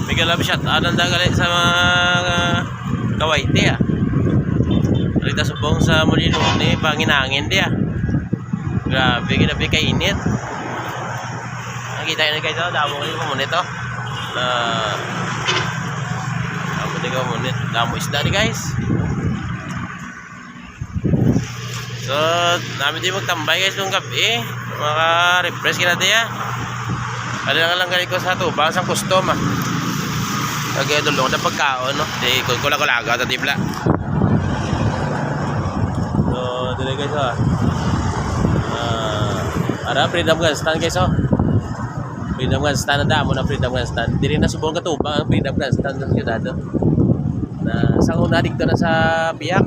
Mega love shot. Anong dagali sa mga kawaiti ah. Rita subong sa Molino ni panginangin dia. Grabe ginabi kay init. Nakita niyo guys, damo ko muna ito. Damo muna. Damo isda ni guys. So, namin din magtambay guys nung gabi. Maka-refresh kita dia. Ada lang galing ko sa tubang sa custom ah. Kaya dulong na pagkaon no. Di kula-kulaga ta tipla. So, dili guys ah. Ara freedom gun stand guys oh. Freedom gun stand na mo na freedom gun stand. Dili na subong katubang ang freedom gun stand sa syudad. Na sang una dito na sa Biak.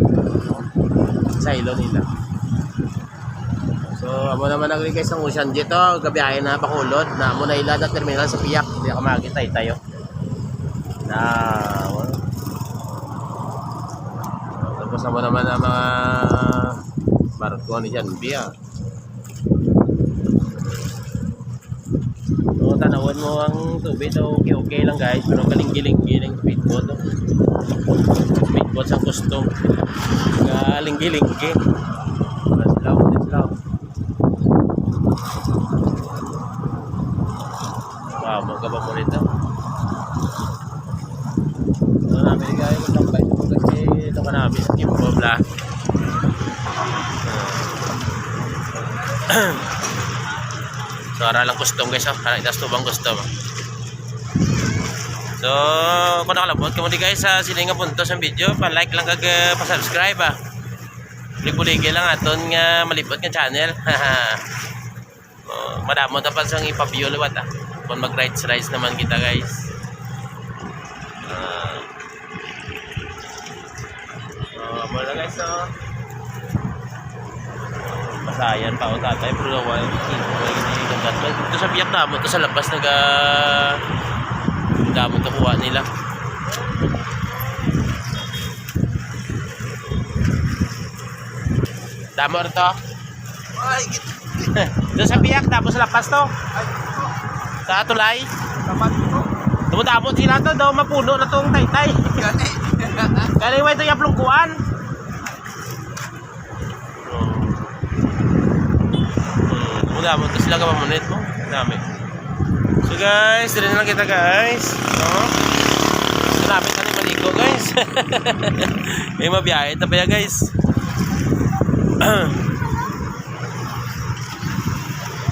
Sa ilo nila. So, amo naman nagli guys ng Ocean Jet oh, gabiyahe na Bacolod na mo na ilad at terminal sa Biak. Di ka makita tayo. Na tapos naman ang mga barko ni Jan Biak. So, tanawin mo ang tubig daw okay lang guys, pero kalinggi-linggi ng speedboat oh. Speedboat sa custom kalinggi-linggi slaw. Wow, magkaba mo rito. So, namin guys magtambay ito kasi ito ka namin sa Kimbo Bla. So, ara lang custom guys oh. Karang itas tubang custom. So, kung nakalabot ka mo di guys sa sininga puntos ng video, pa-like lang kag pa-subscribe ah. Ligi lang aton nga malipot nga channel. Madamo ta pa sang ipa-view liwat ah. Kung mag-rides naman kita guys. Mo na guys oh. Masayan pa o tatay pero wala ito sa Biak damo ito sa labas damo ito kuha nila damo ito ito sa Biak damo sa labas to sa tulay damo sila to daw mapuno na itong taytay kaliwa ito yung plungkuan. Damo to sila ka mamunit mo. Dami. So guys, dito na lang kita guys. No? Lapit na ni Manigo guys. May mabiyahe na pa ya guys.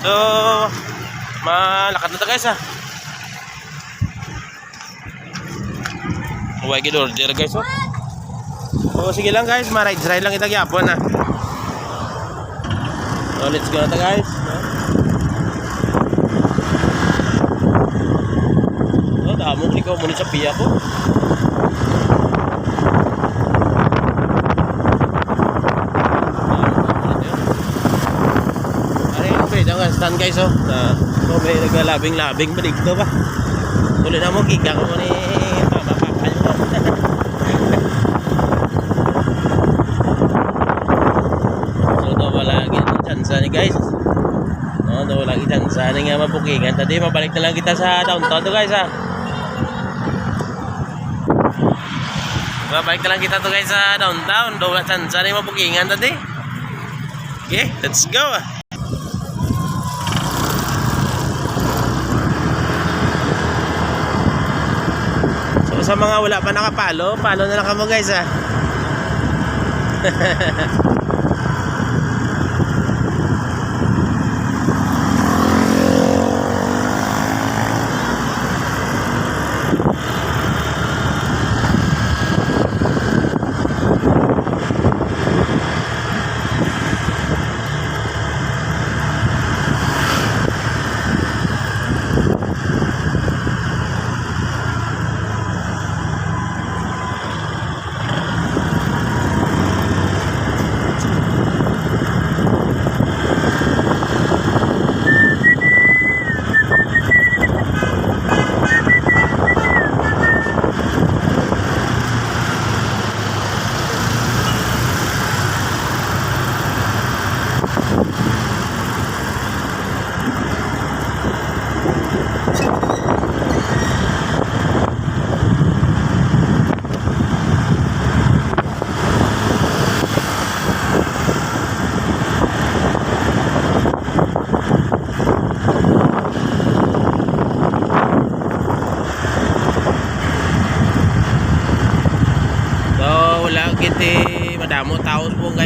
So, malakad na ta guys ha. Huwag order guys oh. So sige lang guys, ma-ride lang kita gyapon ha. So let's go na ta guys. Damo ikaw muna sa Biak ko. Ano yung pwede ang stand guys oh. So may naglalabing-labing ba dito ba? Tuloy na mo kika ko ni mapapapal mo. So daw lagi ang chance ni guys. No, daw lagi chance ni nga mabukingan. Tadi mabalik na lang kita sa downtown to guys ha. Babalik na lang kita to guys sa downtown. Daw chance ni mabukingan tadi. Okay, let's go. So sa mga wala pa nakapalo, follow na lang kamo guys ha.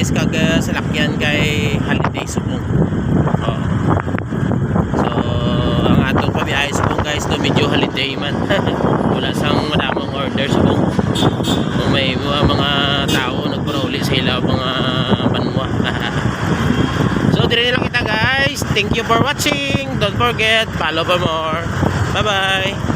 guys kag salakyan kay Holiday Subong. Oh. So ang atong pabiyahe Subong guys to medyo holiday man. Wala sang madamong order Subong. Kung may mga tao nagpauli sa ilaw mga banwa. So dire lang kita guys. Thank you for watching. Don't forget follow for more. Bye bye.